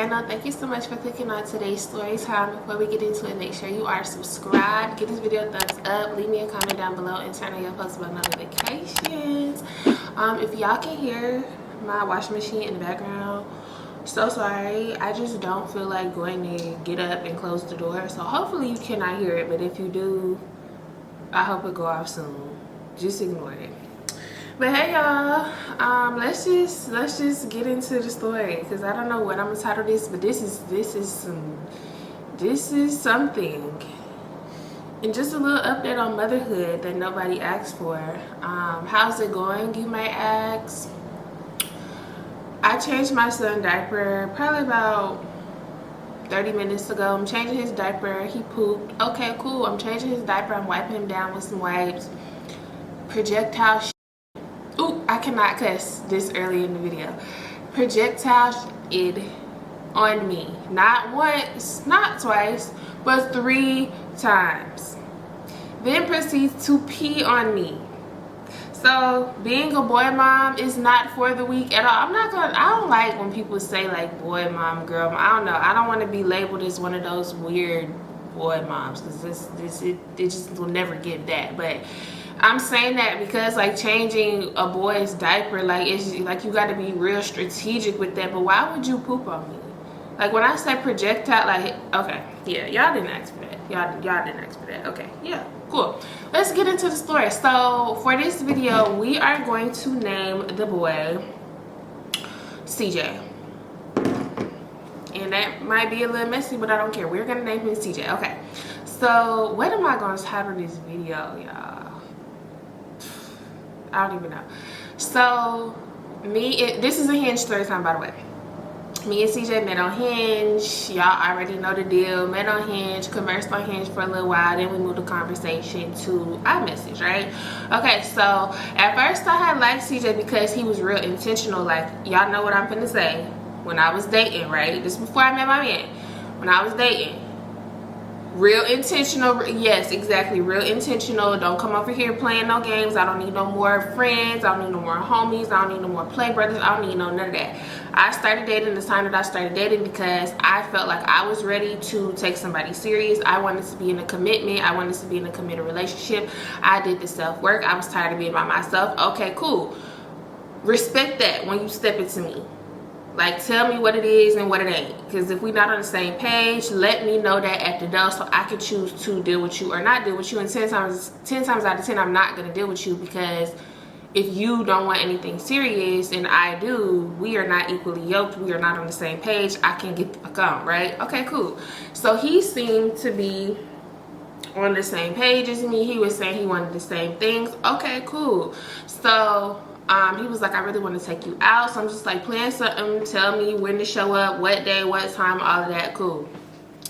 channel. Thank you so much for clicking on today's story time. Before we get into it, make sure you are subscribed, give this video a thumbs up, leave me a comment down below, and turn on your post bell notifications. If y'all can hear my washing machine in the background, so sorry. I just don't feel like going to get up and close the door, so hopefully you cannot hear it, but if you do, I hope it go off soon. Just ignore it. But hey y'all, let's just get into the story, because I don't know what I'm gonna title this, but this is something. And just a little update on motherhood that nobody asked for. How's it going, you might ask? I changed my son's diaper probably about 30 minutes ago. I'm changing his diaper. He pooped. Okay, cool. I'm changing his diaper. I'm wiping him down with some wipes. Projectile ooh, I cannot cuss this early in the video. Projectile it on me. Not once, not twice, but 3 times. Then proceeds to pee on me. So being a boy mom is not for the weak at all. I don't like when people say like boy mom, girl mom. I don't know. I don't want to be labeled as one of those weird boy moms, because it just will never give that. But I'm saying that because like changing a boy's diaper, like it's like you got to be real strategic with that. But why would you poop on me? Like when I say projectile, like, okay, yeah, y'all didn't ask for that. Y'all didn't ask for that. Okay, yeah, cool. Let's get into the story. So for this video, we are going to name the boy CJ. And that might be a little messy, but I don't care. We're gonna name him CJ. Okay. So what am I gonna title this video, y'all? I don't even know. So this is a Hinge story time, by the way. Me and CJ met on Hinge. Y'all already know the deal. Met on Hinge, conversed on Hinge for a little while. Then we moved the conversation to iMessage, right? Okay, so at first I had liked CJ because he was real intentional. Like, y'all know what I'm finna say. When I was dating, right? This is before I met my man. When I was dating. Real intentional. Yes, exactly. Real intentional. Don't come over here playing no games. I don't need no more friends. I don't need no more homies. I don't need no more play brothers. I don't need none of that. I started dating the time that I started dating because I felt like I was ready to take somebody serious. I wanted to be in a commitment. I wanted to be in a committed relationship. I did the self-work. I was tired of being by myself. Okay, cool. Respect that when you step into me. Like, tell me what it is and what it ain't. Because if we're not on the same page, let me know that at the door so I can choose to deal with you or not deal with you. And 10 times out of 10, I'm not going to deal with you, because if you don't want anything serious and I do, we are not equally yoked. We are not on the same page. I can get the fuck on, right? Okay, cool. So he seemed to be on the same page as me. He was saying he wanted the same things. Okay, cool. So he was like, I really want to take you out. So I'm just like, plan something, tell me when to show up, what day, what time, all of that. Cool.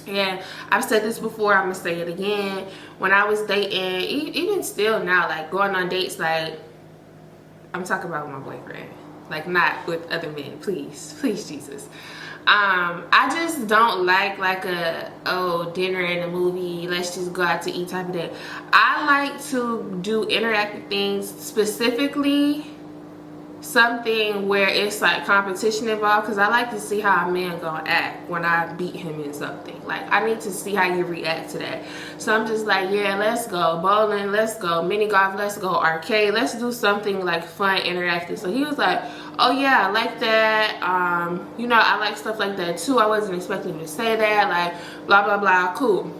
And I've said this before, I'm gonna say it again. When I was dating, even still now, like going on dates, like I'm talking about my boyfriend, like not with other men. Please Jesus. I just don't like a dinner and a movie, let's just go out to eat type of day. I like to do interactive things, specifically something where it's like competition involved, because I like to see how a man gonna act when I beat him in something. Like, I need to see how you react to that. So I'm just like, yeah, let's go bowling, let's go mini golf, let's go arcade, let's do something like fun, interactive. So he was like, oh yeah, I like that. You know, I like stuff like that too. I wasn't expecting him to say that, like blah blah blah. Cool.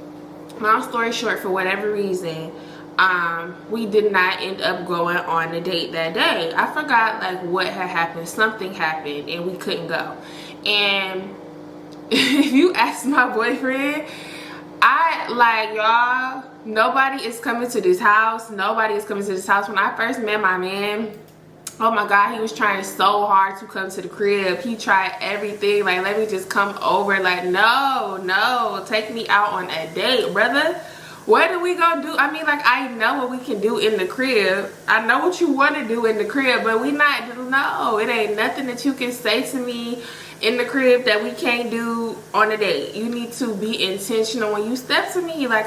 Long story short, for whatever reason, we did not end up going on a date that day. I forgot like what had happened. Something happened and we couldn't go. And if you ask my boyfriend, y'all, nobody is coming to this house. Nobody is coming to this house. When I first met my man, oh my God, he was trying so hard to come to the crib. He tried everything. Like, let me just come over. Like, no, take me out on a date, brother. What are we gonna do? I mean, like, I know what we can do in the crib. I know what you want to do in the crib, but no, it ain't nothing that you can say to me in the crib that we can't do on a date. You need to be intentional when you step to me. Like,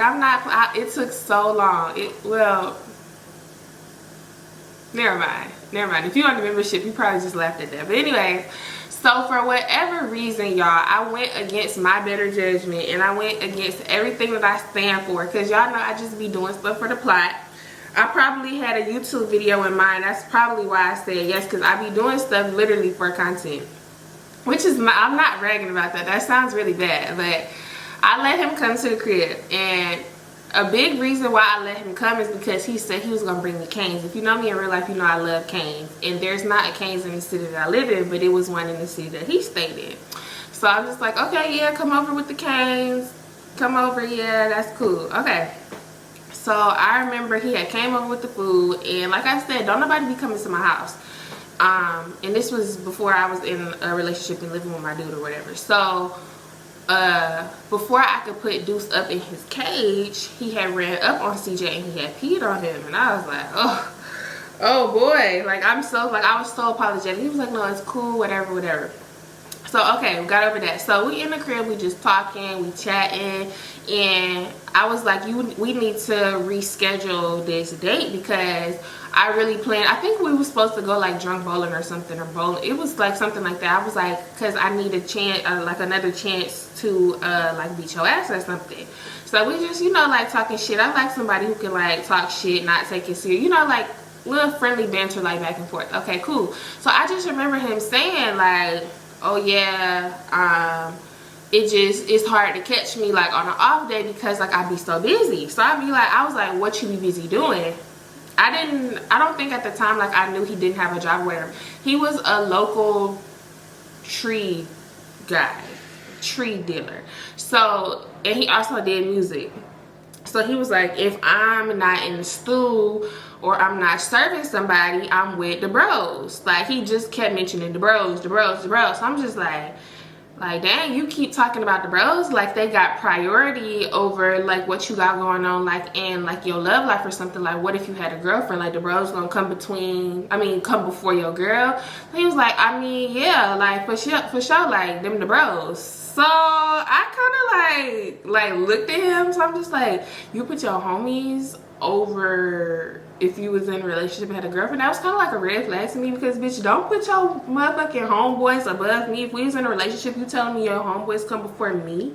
it took so long. Never mind. If you're on the membership, you probably just laughed at that. But anyway, So for whatever reason, y'all, I went against my better judgment, and I went against everything that I stand for, because y'all know I just be doing stuff for the plot. I probably had a YouTube video in mind. That's probably why I said yes, because I be doing stuff literally for content. Which is, I'm not bragging about that. That sounds really bad, but I let him come to the crib, and a big reason why I let him come is because he said he was gonna bring me canes. If you know me in real life, you know I love canes, and there's not a canes in the city that I live in, but it was one in the city that he stayed in. So I'm just like, okay, yeah, come over with the canes. Come over, yeah, that's cool. Okay. So I remember he had came over with the food, and like I said, don't nobody be coming to my house. And this was before I was in a relationship and living with my dude or whatever. So before I could put Deuce up in his cage, he had ran up on CJ and he had peed on him, and I was like, oh boy, like I was so apologetic. He was like, no, it's cool, whatever. So okay, we got over that. So we in the crib, we just talking, we chatting, and I was like, we need to reschedule this date, because I really planned, I think we were supposed to go like drunk bowling or something, or bowling. It was like something like that. I was like, because I need a chance, like another chance to like beat your ass or something. So we just, you know, like talking shit. I like somebody who can like talk shit, not take it serious, you know, like little friendly banter, like back and forth. Okay, cool. So I just remember him saying like, oh yeah, it's hard to catch me like on an off day, because like I be so busy. So I was like, what you be busy doing? I don't think at the time like I knew he didn't have a job or whatever. He was a local tree guy, tree dealer. So, and he also did music. So he was like, if I'm not in the stool or I'm not serving somebody, I'm with the bros. Like he just kept mentioning the bros. So I'm just like, dang, you keep talking about the bros like they got priority over like what you got going on, like in like your love life or something. Like what if you had a girlfriend, like the bros gonna come before your girl? He was like, I mean, yeah, like for sure, like them the bros. So I kind of like looked at him. So I'm just like, you put your homies over if you was in a relationship and had a girlfriend? That was kind of like a red flag to me, because bitch, don't put your motherfucking homeboys above me. If we was in a relationship, you telling me your homeboys come before me,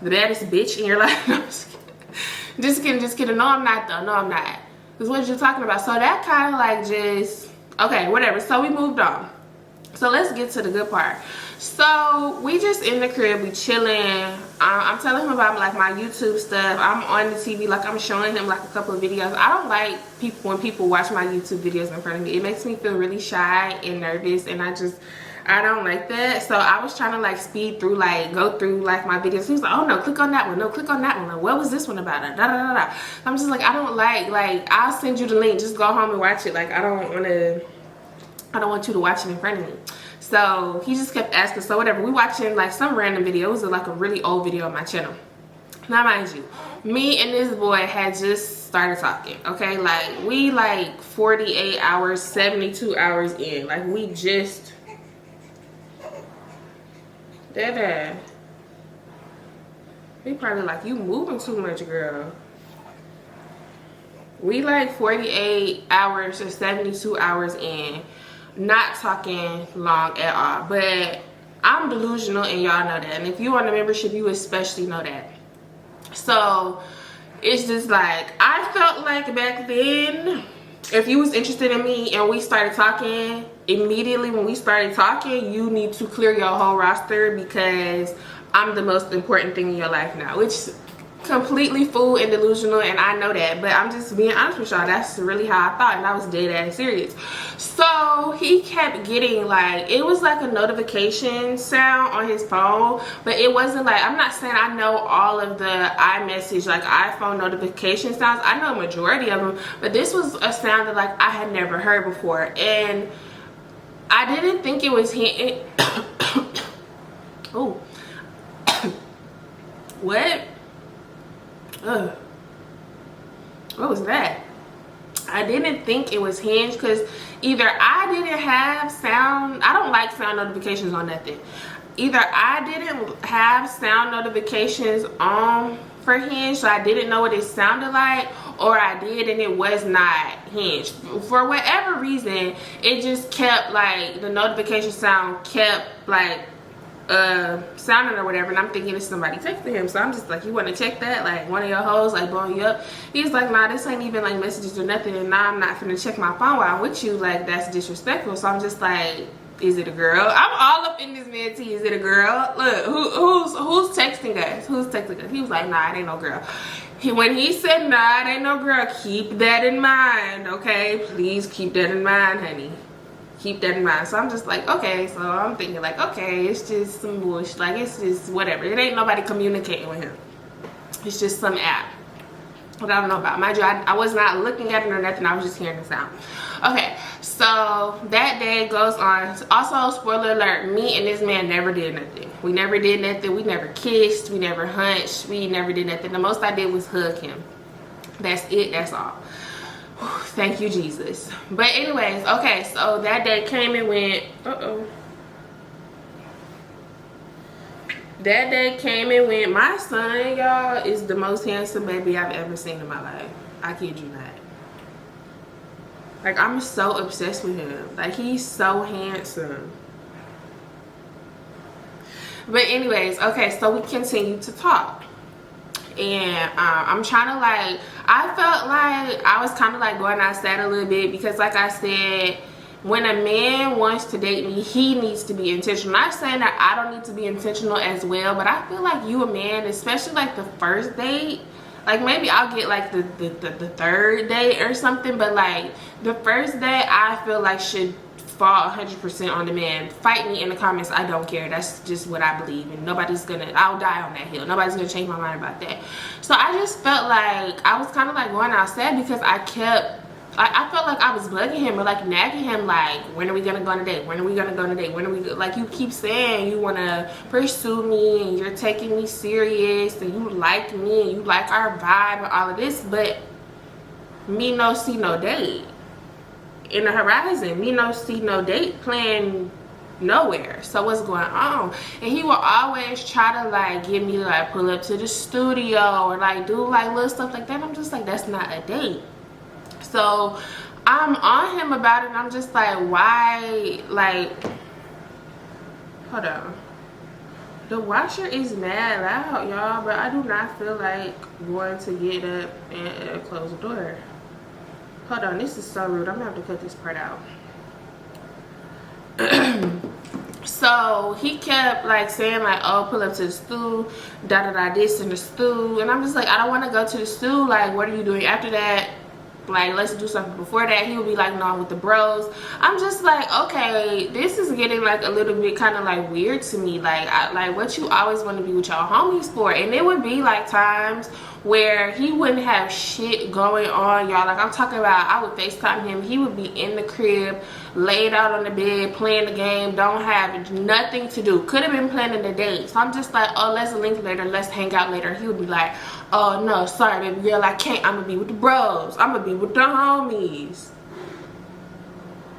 the baddest bitch in your life? No, just kidding. No, I'm not though. No, I'm not. Because what you're talking about. So that kind of like just, okay, whatever. So we moved on. So let's get to the good part. So we just in the crib, we chilling. I'm telling him about like my YouTube stuff. I'm on the TV, like I'm showing him like a couple of videos. I don't like when people watch my YouTube videos in front of me. It makes me feel really shy and nervous, and I don't like that. So I was trying to like speed through, like go through like my videos. He was like, oh no, click on that one. No, click on that one. Like, what was this one about? Da, da, da, da. I'm just like, I don't like I'll send you the link. Just go home and watch it. Like I don't want you to watch it in front of me. So he just kept asking. So whatever, we watching like some random video. It was like a really old video on my channel. Now mind you, me and this boy had just started talking. Okay, like we like 48 hours, 72 hours in. Like we just Dada. He probably like, you moving too much, girl. We like 48 hours or 72 hours in, not talking long at all. But I'm delusional, and y'all know that. And if you on a membership, you especially know that. So it's just like, I felt like back then, if you was interested in me and we started talking, immediately when we started talking, you need to clear your whole roster, because I'm the most important thing in your life now. Which completely fool and delusional, and I know that, but I'm just being honest with y'all. That's really how I thought, and I was dead ass serious. So he kept getting like, it was like a notification sound on his phone, but it wasn't like, I'm not saying I know all of the iMessage like iPhone notification sounds. I know a majority of them, but this was a sound that like I had never heard before, and I didn't think it was him. Oh. What? Ugh. What was that? I didn't think it was Hinge, because either I didn't have sound, I don't like sound notifications on nothing. Either I didn't have sound notifications on for Hinge, so I didn't know what it sounded like, or I did and it was not Hinge. For whatever reason, it just kept like the notification sound kept like sounding or whatever, and I'm thinking it's somebody texting him. So I'm just like, you want to check that? Like one of your hoes like blowing you up? He's like, nah, this ain't even like messages or nothing, and now I'm not finna check my phone while I'm with you. Like, that's disrespectful. So I'm just like, is it a girl? I'm all up in this man tea. Is it a girl? Look, who's texting us? Who's texting us? He was like, nah, it ain't no girl. When he said, nah, it ain't no girl, keep that in mind, okay? Please keep that in mind, honey. Keep that in mind. So I'm just like, okay. So I'm thinking like, okay, it's just some bullshit. Like, it's just whatever. It ain't nobody communicating with him. It's just some app. What I don't know about. Mind you, I was not looking at it or nothing. I was just hearing the sound. Okay, so that day goes on. Also, spoiler alert, me and this man never did nothing. We never did nothing. We never kissed. We never hunched. We never did nothing. The most I did was hug him. That's it. That's all. Thank you, Jesus. But anyways, okay, so that day came and went. That day came and went. My son, y'all, is the most handsome baby I've ever seen in my life. I kid you not. Like, I'm so obsessed with him. Like, he's so handsome. But anyways, okay, so we continue to talk. And I'm trying to like, I felt like I was kind of like going outside a little bit, because like I said, when a man wants to date me, he needs to be intentional. Not saying that I don't need to be intentional as well, but I feel like you a man, especially like the first date, like maybe I'll get like the third date or something, but like the first date I feel like should fall 100% on the man. Fight me in the comments, I don't care. That's just what I believe, and nobody's gonna, I'll die on that hill. Nobody's gonna change my mind about that. So I just felt like I was kind of like going outside, because I felt like I was bugging him or like nagging him, like, when are we gonna go on a date? When are we gonna go on a date? When are we, like, you keep saying you wanna pursue me and you're taking me serious and you like me and you like our vibe and all of this, but me no see no date in the horizon. Me no see no date plan nowhere. So what's going on? And he will always try to like get me to like pull up to the studio or like do like little stuff like that. I'm just like, that's not a date. So I'm on him about it, and I'm just like, why? Like, hold on, the washer is mad loud, y'all, but I do not feel like going to get up and close the door. Hold on, this is so rude. I'm gonna have to cut this part out. So he kept like saying like, oh, pull up to the stool, this and the stool, and I'm just like, I don't want to go to the stool. Like, what are you doing after that? Like, let's do something before that. He would be like, no, I'm with the bros. I'm just like, okay, this is getting like a little bit kind of like weird to me. Like, like what you always want to be with your homies for? And it would be like times where he wouldn't have shit going on, y'all. Like, I'm talking about, I would FaceTime him. He would be in the crib, laid out on the bed, playing the game, don't have nothing to do. Could have been planning the date. So I'm just like, oh, let's link later, let's hang out later. He would be like, oh no, sorry baby girl, I can't. I'm gonna be with the bros. I'm gonna be with the homies.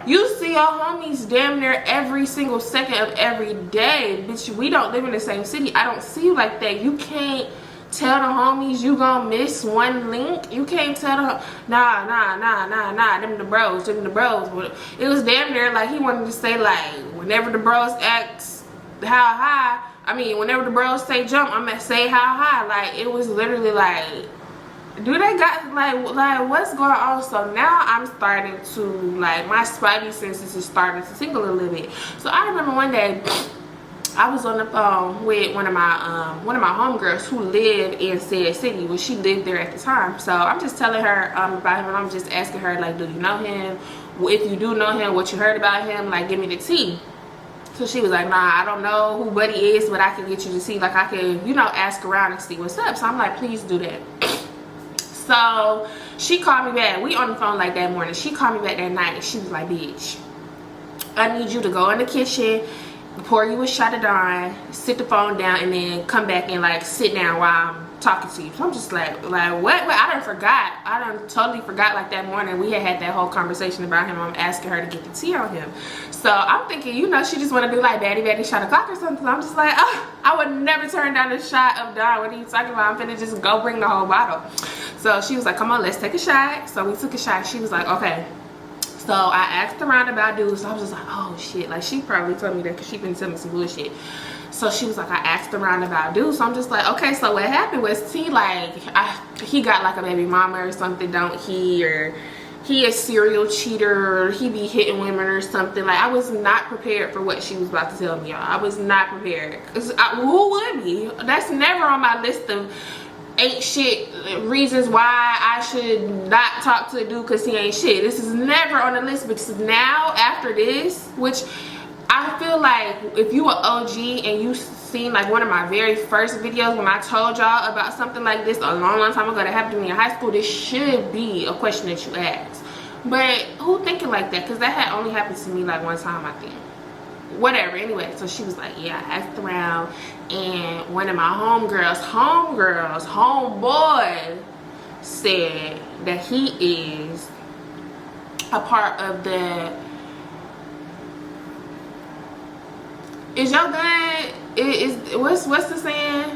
You see your homies damn near every single second of every day. Bitch, we don't live in the same city. I don't see you like that. You can't tell the homies you gonna miss one link. You can't tell them, nah, them the bros. It was damn near like he wanted to say like, whenever the bros ask how high, whenever the bros say jump, I'm gonna say how high. Like, it was literally like, do they got like what's going on? So now I'm starting to like, my spidey senses is starting to tingle a little bit. So I remember one day I was on the phone with one of my homegirls who lived in said city. Well, she lived there at the time. So I'm just telling her about him, and I'm just asking her like, do you know him? If you do know him, what you heard about him? Like, give me the tea. So she was like, nah, I don't know who Buddy is, but I can get you to see. Like, I can, ask around and see what's up. So I'm like, please do that. So she called me back. We on the phone like that morning. She called me back that night. She was like, bitch, I need you to go in the kitchen, pour you a shot of Dawn, sit the phone down, and then come back and like sit down while I'm talking to you. So I'm just like what? I done totally forgot. Like that morning we had that whole conversation about him. I'm asking her to get the tea on him. So I'm thinking, she just want to do like baddie shot o'clock or something. So I'm just like, oh, I would never turn down a shot of Dawn. What are you talking about? I'm finna just go bring the whole bottle. So she was like, come on, let's take a shot. So we took a shot. She was like, okay. So I asked around about dudes. So I was just like, oh shit. Like, she probably told me that because she been telling me some bullshit. So she was like, I asked around about dudes. So I'm just like, okay, so what happened was he like, he got like a baby mama or something, don't he? Or he a serial cheater, or he be hitting women or something. Like, I was not prepared for what she was about to tell me, y'all. I was not prepared. Who would be? That's never on my list of ain't shit reasons why I should not talk to a dude because he ain't shit. This is never on the list, because now after this, which I feel like if you an OG and you seen like one of my very first videos when I told y'all about something like this a long time ago that happened to me in high school, this should be a question that you ask. But who thinking like that? Because that had only happened to me like one time, I think. Whatever, anyway. So she was like, yeah, I asked around, and one of my homeboy said that he is a part of the, is your gun, what's the saying?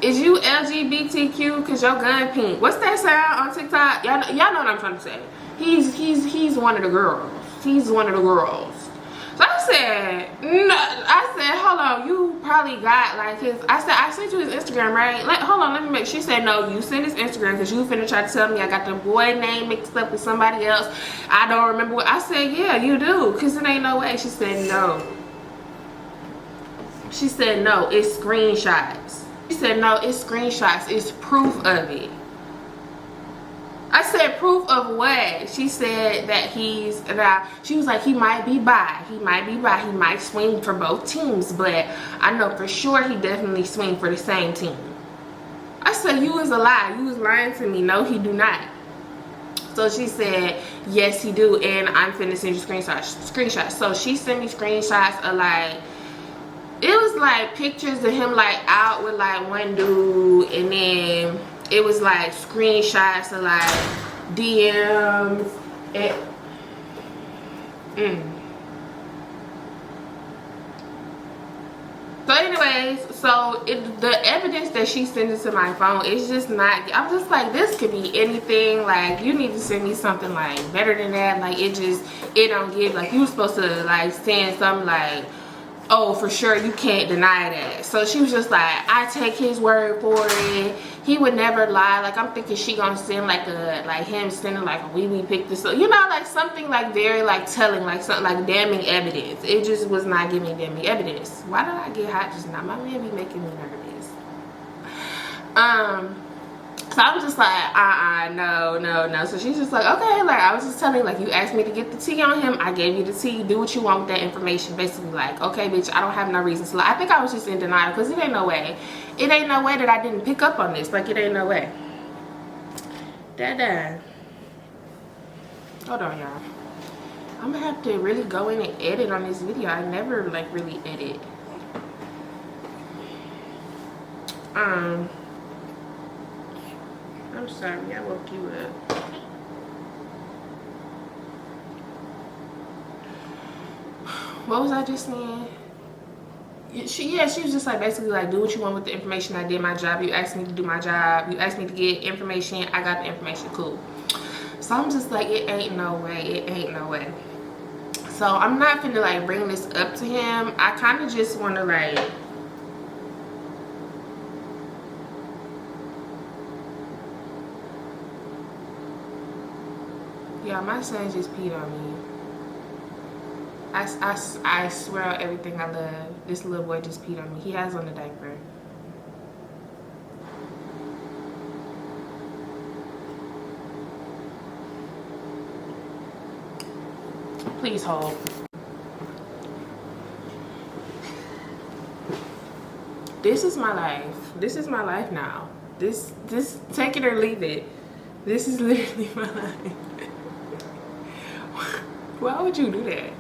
Is you LGBTQ because your gun pink? What's that sound on TikTok? Y'all know what I'm trying to say. He's one of the girls. He's one of the girls. So I said, no. I said, hold on, you probably got like his. I said, I sent you his Instagram, right? Hold on, let me make. She said, no, you sent his Instagram because you finna try to tell me I got the boy name mixed up with somebody else. I don't remember what. I said, yeah, you do, because it ain't no way. She said, no. She said, no, it's screenshots. She said, no, it's screenshots. It's proof of it. I said, proof of what? She said that she was like, he might be bi. He might swing for both teams, but I know for sure he definitely swing for the same team. I said, you was a lie. You was lying to me. No, he do not. So she said, yes, he do, and I'm finna send you screenshots. So she sent me screenshots of like, it was like pictures of him like out with like one dude, and then it was like screenshots of like DMs and So anyways, the evidence that she sent it to my phone is just not, I'm just like, this could be anything. Like, you need to send me something like better than that. Like, it don't give, like, you were supposed to like send something like, oh, for sure, you can't deny that. So she was just like, I take his word for it. He would never lie. Like, I'm thinking she gonna send like him sending like a wee pic this, you know, like something like very like telling, like something like damning evidence. It just was not giving damning evidence. Why did I get hot just now? My man be making me nervous. So I was just like, no. So she's just like, okay, like, I was just telling you, like, you asked me to get the tea on him, I gave you the tea, do what you want with that information. Basically, like, okay, bitch, I don't have no reason to lie. I think I was just in denial, because it ain't no way that I didn't pick up on this. Like, it ain't no way. Dada. Hold on, y'all. I'm gonna have to really go in and edit on this video. I never, like, really edit. I'm sorry, I woke you up. What was I just saying? She was just like, basically like, do what you want with the information. I did my job. You asked me to do my job. You asked me to get information. I got the information. Cool. So I'm just like, it ain't no way. So I'm not finna like bring this up to him. I kind of just want to like, yeah, my son just peed on me. I swear on everything I love, this little boy just peed on me. He has on a diaper. Please hold. This is my life. This is my life now. This take it or leave it. This is literally my life. Why would you do that?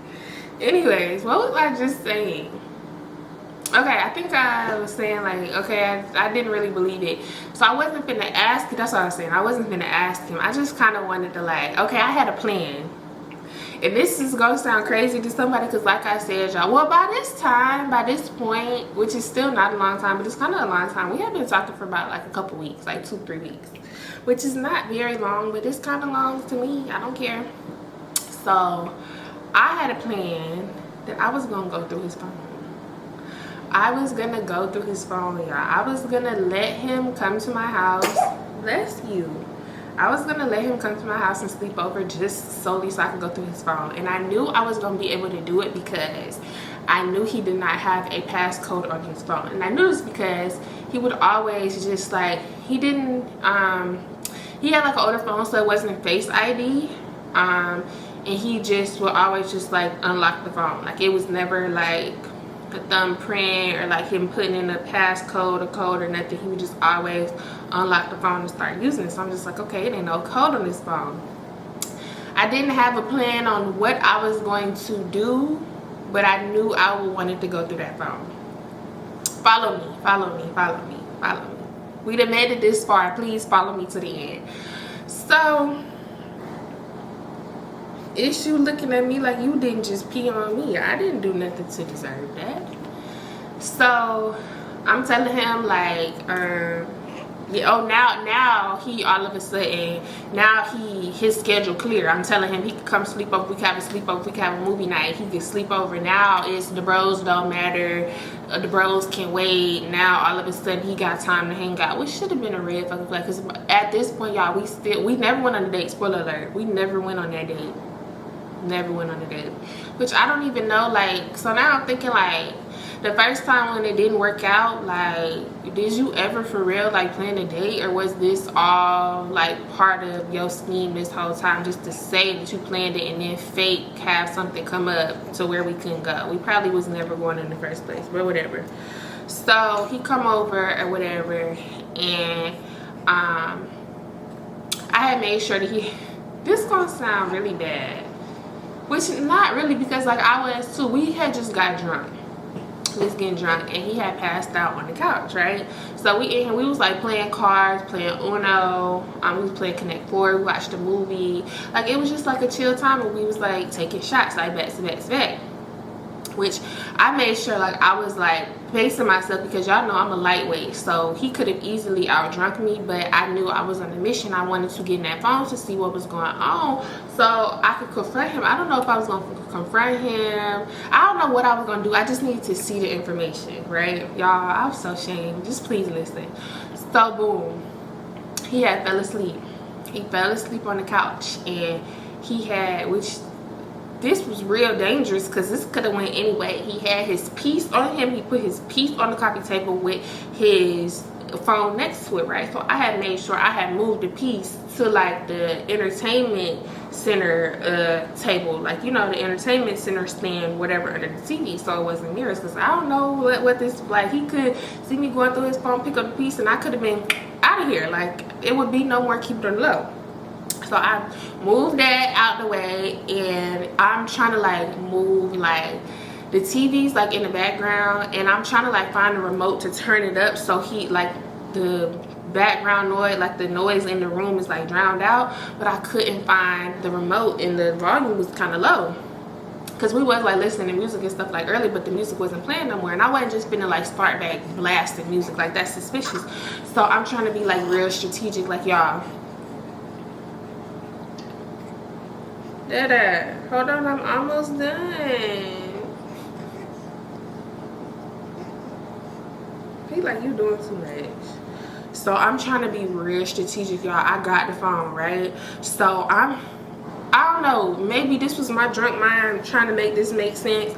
Anyways, what was I just saying? Okay, I think I was saying like, okay, I didn't really believe it. So I wasn't finna ask, that's what I was saying. I wasn't finna ask him. I just kind of wanted to like, okay, I had a plan. And this is gonna sound crazy to somebody, because like I said, y'all, well, by this point, which is still not a long time, but it's kind of a long time, we have been talking for about like a couple weeks, like 2-3 weeks, which is not very long, but it's kind of long to me. I don't care. So I had a plan that I was gonna go through his phone. I was gonna go through his phone, y'all. I was gonna let him come to my house. Bless you. I was gonna let him come to my house and sleep over just solely so I could go through his phone. And I knew I was gonna be able to do it because I knew he did not have a passcode on his phone. And I knew this because he would always just like, he had like an older phone, so it wasn't Face ID. And he just would always just like unlock the phone. Like it was never like a thumbprint or like him putting in a passcode or code or nothing. He would just always unlock the phone and start using it. So I'm just like, okay, it ain't no code on this phone. I didn't have a plan on what I was going to do, but I knew I wanted to go through that phone. Follow me, follow me, follow me, follow me. We done made it this far. Please follow me to the end. So is you looking at me like you didn't just pee on me? I didn't do nothing to deserve that. So I'm telling him like, yeah, oh, now he all of a sudden, now his schedule clear. I'm telling him he can come sleep over, we can have a sleepover, we can have a movie night, he can sleep over. Now it's the bros don't matter, the bros can wait. Now all of a sudden he got time to hang out, which should have been a red fucking flag, because at this point, y'all, we never went on a date. Spoiler alert, we never went on that date. Never went on a date, which I don't even know. Like, so now I'm thinking like, the first time when it didn't work out, like, did you ever for real like plan a date, or was this all like part of your scheme this whole time, just to say that you planned it and then fake have something come up to where we couldn't go? We probably was never going in the first place, but whatever. So he come over or whatever, and I had made sure that this gonna sound really bad, which not really, because like I was too. We had just got drunk. We was getting drunk, and he had passed out on the couch, right? So we in here, we was like playing cards, playing Uno, we was playing Connect Four, we watched a movie. Like it was just like a chill time, and we was like taking shots, like back to back to back. Which I made sure like I was like pacing myself, because y'all know I'm a lightweight, so he could have easily outdrunk me, but I knew I was on a mission. I wanted to get in that phone to see what was going on so I could confront him. I don't know if I was going to confront him. I don't know what I was going to do. I just needed to see the information, right? Y'all, I was so ashamed. Just please listen. So boom, he had fell asleep. He fell asleep on the couch, and he had, which this was real dangerous, because this could have went anyway. He had his piece on him. He put his piece on the coffee table with his phone next to it, right? So I had made sure I had moved the piece to like the entertainment center table, like, you know, the entertainment center stand, whatever, under the TV, so it wasn't near us. Because I don't know what this, like, he could see me going through his phone, pick up the piece, and I could have been out of here. Like, it would be no more keep it on the low. So I moved that out the way, and I'm trying to like move like the TV's like in the background, and I'm trying to like find a remote to turn it up so he like the background noise, like the noise in the room is like drowned out, but I couldn't find the remote, and the volume was kind of low, because we was like listening to music and stuff like early, but the music wasn't playing no more, and I wasn't just finna like start back blasting music. Like, that's suspicious. So I'm trying to be like real strategic, like, y'all, Dada, hold on, I'm almost done. He like, you doing too much. So I'm trying to be real strategic, y'all. I got the phone, right? So I don't know, maybe this was my drunk mind trying to make this make sense.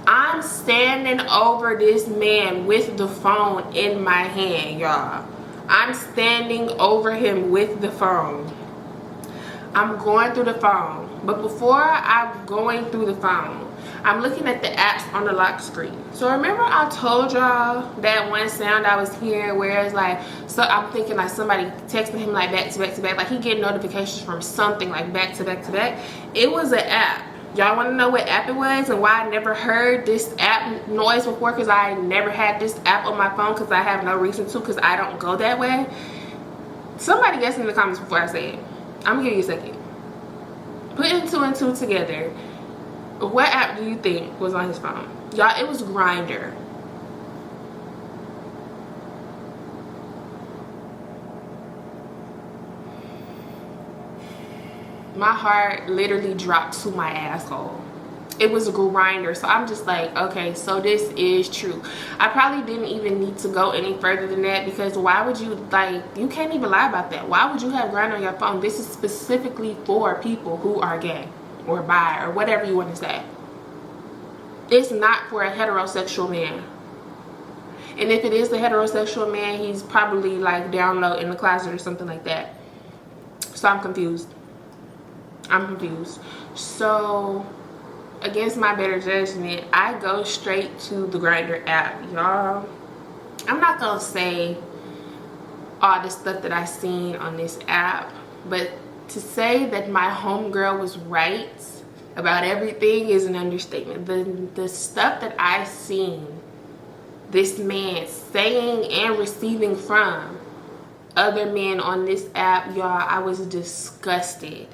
I'm standing over this man with the phone in my hand, y'all. I'm standing over him with the phone. I'm going through the phone. But before I'm going through the phone, I'm looking at the apps on the lock screen. So remember I told y'all that one sound I was hearing where it's like, so I'm thinking like somebody texting him like back to back to back, like he getting notifications from something like back to back to back. It was an app. Y'all want to know what app it was and why I never heard this app noise before? Because I never had this app on my phone, because I have no reason to, because I don't go that way. Somebody guess in the comments before I say it. I'm gonna give you a second. Putting two and two together, What app do you think was on his phone? Y'all, it was Grindr. My heart literally dropped to my asshole. It was a Grindr. So I'm just like, okay, so this is true. I probably didn't even need to go any further than that, because why would you, like, you can't even lie about that. Why would you have Grindr on your phone? This is specifically for people who are gay or bi or whatever you want to say. It's not for a heterosexual man. And if it is a heterosexual man, he's probably like down low in the closet or something like that. So I'm confused. So against my better judgment, I go straight to the Grindr app, y'all. I'm not gonna say all the stuff that I seen on this app, but to say that my homegirl was right about everything is an understatement. The stuff that I seen this man saying and receiving from other men on this app, y'all, I was disgusted.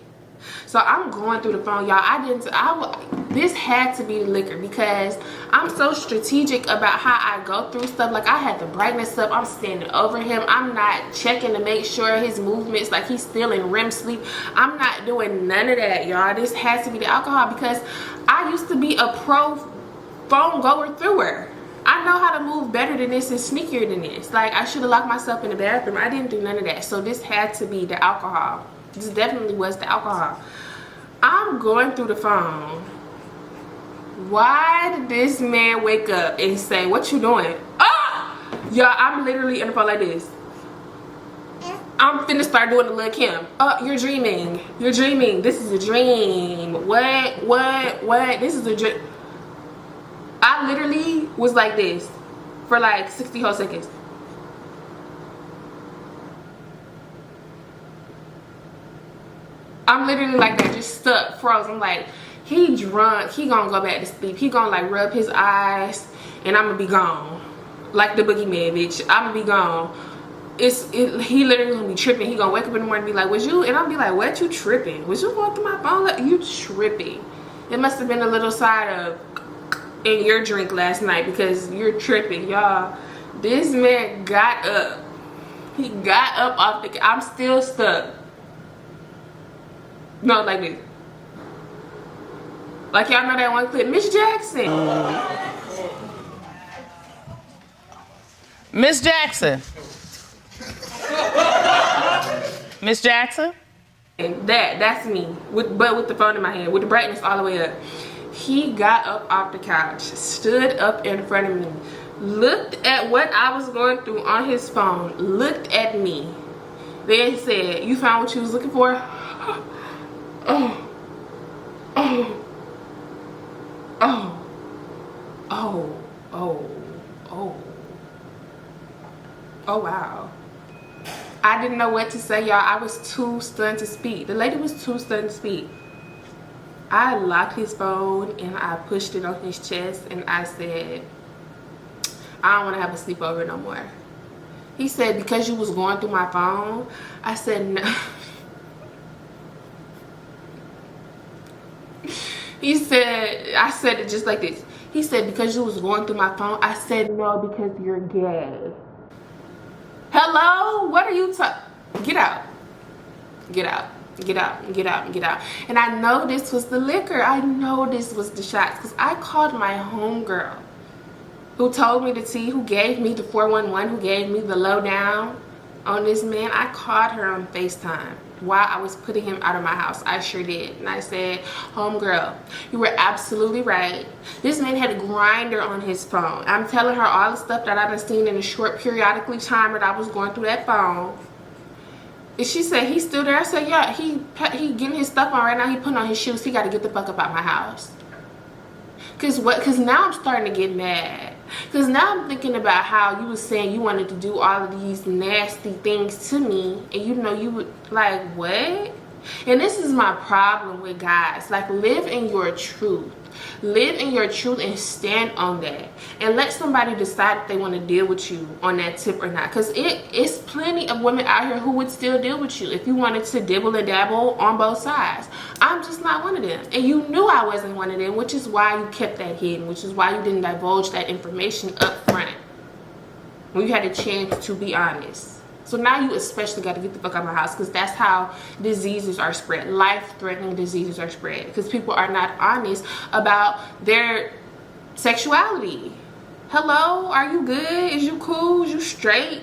So I'm going through the phone, y'all. This had to be the liquor, because I'm so strategic about how I go through stuff. Like, I had the brightness up, I'm standing over him, I'm not checking to make sure his movements, like he's still in REM sleep. I'm not doing none of that, y'all. This has to be the alcohol, because I used to be a pro phone goer through her. I know how to move better than this and sneakier than this. Like, I should have locked myself in the bathroom. I didn't do none of that. So this had to be the alcohol. This definitely was the alcohol. I'm going through the phone. Why did this man wake up and say, "What you doing?" Ah! Y'all, I'm literally in the phone like this. I'm finna start doing the Lil' Kim. Oh, you're dreaming. You're dreaming. This is a dream. What? This is a dream. I literally was like this for like 60 whole seconds. I'm literally like that, just stuck, frozen. I'm like, he drunk, he gonna go back to sleep. He gonna like rub his eyes and I'm gonna be gone. Like the boogeyman, bitch. I'm gonna be gone. He literally gonna be tripping. He gonna wake up in the morning and be like, "Was you?" And I'll be like, "What? You tripping? Was you going through my phone? Like, you tripping?" It must have been a little side of in your drink last night, because you're tripping, y'all. This man got up. He got up off the. I'm still stuck. No, like this. Like, y'all know that one clip, Miss Jackson. Miss Jackson. Miss Jackson? And that's me, but with the phone in my hand, with the brightness all the way up. He got up off the couch, stood up in front of me, looked at what I was going through on his phone, looked at me, then said, "You found what you was looking for?" Oh wow. I didn't know what to say, y'all. I was too stunned to speak. The lady was too stunned to speak. I locked his phone and I pushed it on his chest and I said, "I don't want to have a sleepover no more." He said, "Because you was going through my phone?" I said, "No." He said, I said it just like this. He said, "Because you was going through my phone?" I said, "No, because you're gay." Hello? What are you talking? Get out. Get out. Get out. Get out. Get out. And I know this was the liquor. I know this was the shots, because I called my homegirl who told me the tea, who gave me the 411, who gave me the lowdown on this man. I called her on FaceTime while I was putting him out of my house. I sure did. And I said, "Homegirl, you were absolutely right. This man had a Grindr on his phone." I'm telling her all the stuff that I've seen in a short periodically time that I was going through that phone. And she said, "He's still there?" I said, "Yeah, he getting his stuff on right now. He putting on his shoes. He got to get the fuck up out my house." Cause now I'm starting to get mad. Cause now I'm thinking about how you was saying you wanted to do all of these nasty things to me, and you know you would like what? And this is my problem with guys. Like, live in your truth. Live in your truth and stand on that, and let somebody decide if they want to deal with you on that tip or not, because it's plenty of women out here who would still deal with you if you wanted to dibble and dabble on both sides. I'm just not one of them, and you knew I wasn't one of them, which is why you kept that hidden, which is why you didn't divulge that information up front when you had a chance to be honest. So now you especially got to get the fuck out of my house, because that's how diseases are spread. Life-threatening diseases are spread because people are not honest about their sexuality. Hello, are you good? Is you cool? Is you straight?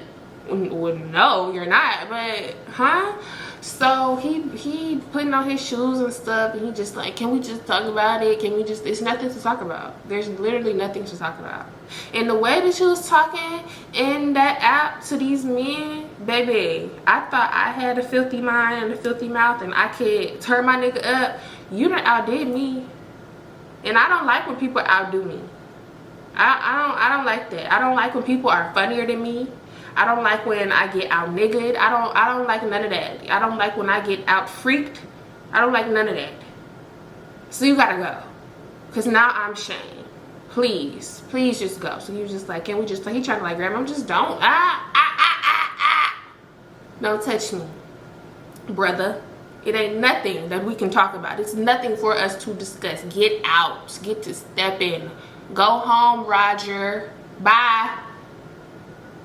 Well, no, you're not, but huh? So he putting on his shoes and stuff, and he just like, can we just talk about it? Can we just, it's nothing to talk about. There's literally nothing to talk about. And the way that she was talking in that app to these men, baby, I thought I had a filthy mind and a filthy mouth and I could turn my nigga up. You done outdid me. And I don't like when people outdo me. I don't like that. I don't like when people are funnier than me. I don't like when I get out niggered. I don't like none of that. I don't like when I get out freaked. I don't like none of that. So you gotta go, cause now I'm shamed. Please just go. So you just like, can we just, he trying to like grab me. I'm just don't don't touch me, brother. It ain't nothing that we can talk about. It's nothing for us to discuss. Get out, get to step in, go home, Roger, bye.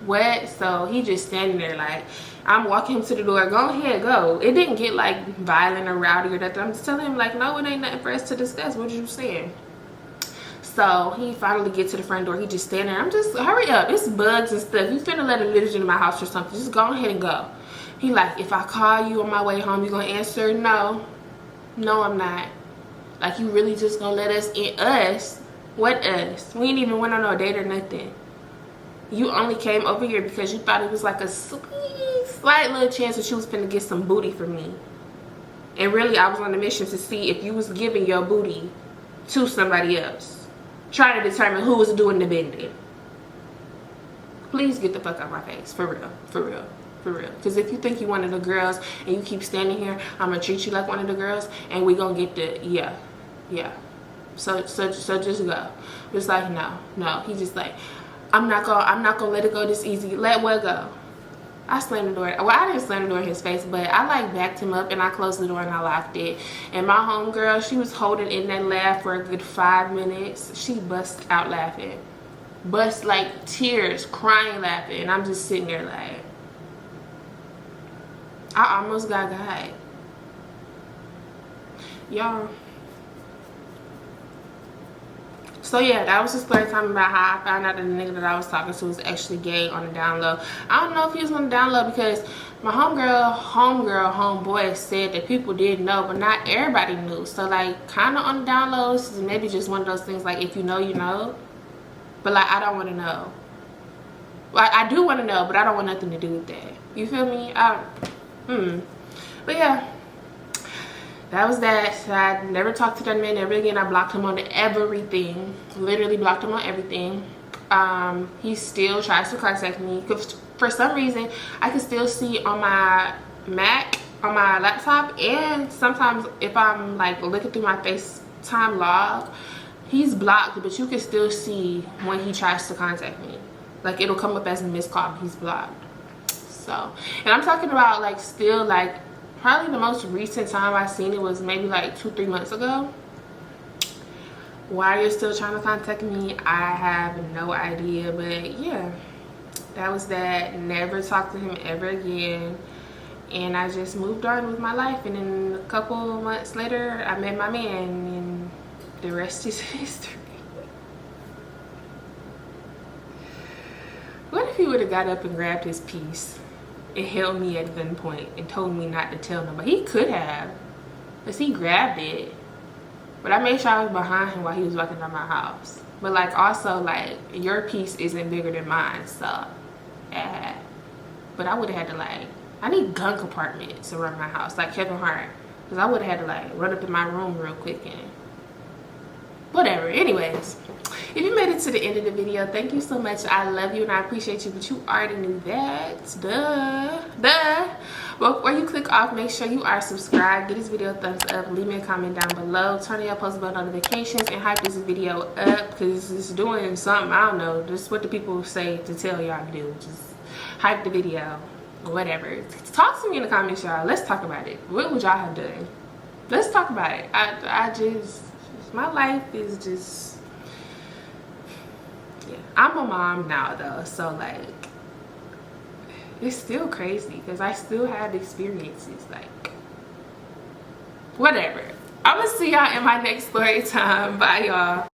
What? So he just standing there like, I'm walking him to the door. Go ahead, go. It didn't get like violent or rowdy or nothing. I'm just telling him like, no, it ain't nothing for us to discuss. What you saying? So he finally gets to the front door. He just standing there. I'm just, hurry up. It's bugs and stuff. You finna let a litigant in my house or something. Just go ahead and go. He like, if I call you on my way home, you gonna answer? No. No, I'm not. Like, you really just gonna let us in? Us? What us? We ain't even went on no date or nothing. You only came over here because you thought it was like a slight little chance that you was finna get some booty from me. And really, I was on a mission to see if you was giving your booty to somebody else, trying to determine who was doing the bending. Please get the fuck out of my face. For real. For real. For real. Because if you think you one of the girls and you keep standing here, I'm gonna treat you like one of the girls and we gonna get the, yeah. So just go. Just like, no. He just like, I'm not gonna let it go this easy. Let what go? I slammed the door. Well, I didn't slam the door in his face, but I like backed him up and I closed the door and I locked it. And my homegirl, she was holding in that laugh for a good 5 minutes. She bust out laughing. Bust like tears, crying, laughing. And I'm just sitting there like, I almost got y'all. So yeah, that was the story time about how I found out that the nigga that I was talking to was actually gay on the down low. I don't know if he was on the down low because my homeboy said that people did know, but not everybody knew. So like, kind of on the down low, this is maybe just one of those things like, if you know, you know. But like, I don't want to know. Like, I do want to know, but I don't want nothing to do with that. You feel me? But yeah. That was that. I never talked to that man ever again. I blocked him on everything. Literally blocked him on everything. He still tries to contact me. For some reason, I can still see on my Mac, on my laptop, and sometimes if I'm like looking through my FaceTime log, he's blocked, but you can still see when he tries to contact me. Like, it'll come up as a missed call, but he's blocked. So, and I'm talking about like still like, probably the most recent time I seen it was maybe like 2-3 months ago. Why you're still trying to contact me, I have no idea. But yeah, that was that. Never talked to him ever again. And I just moved on with my life. And then a couple months later, I met my man. And the rest is history. What if he would have got up and grabbed his piece and held me at gunpoint and told me not to tell nobody? He could have, because he grabbed it, but I made sure I was behind him while he was walking down my house. But like, also like, your piece isn't bigger than mine, so yeah. But I would have had to like, I need gun compartments around my house like Kevin Hart, because I would have had to like run up in my room real quick and whatever. Anyways, if you made it to the end of the video, thank you so much. I love you and I appreciate you, but you already knew that. Duh. Before you click off, make sure you are subscribed. Give this video a thumbs up. Leave me a comment down below. Turn on your post bell notifications and hype this video up because it's doing something. I don't know. Just what the people say to tell y'all to do. Just hype the video. Whatever. Talk to me in the comments, y'all. Let's talk about it. What would y'all have done? Let's talk about it. I just, my life is just, yeah. I'm a mom now though, so like, it's still crazy because I still have experiences, like, whatever. I'm gonna see y'all in my next story time. Bye, y'all.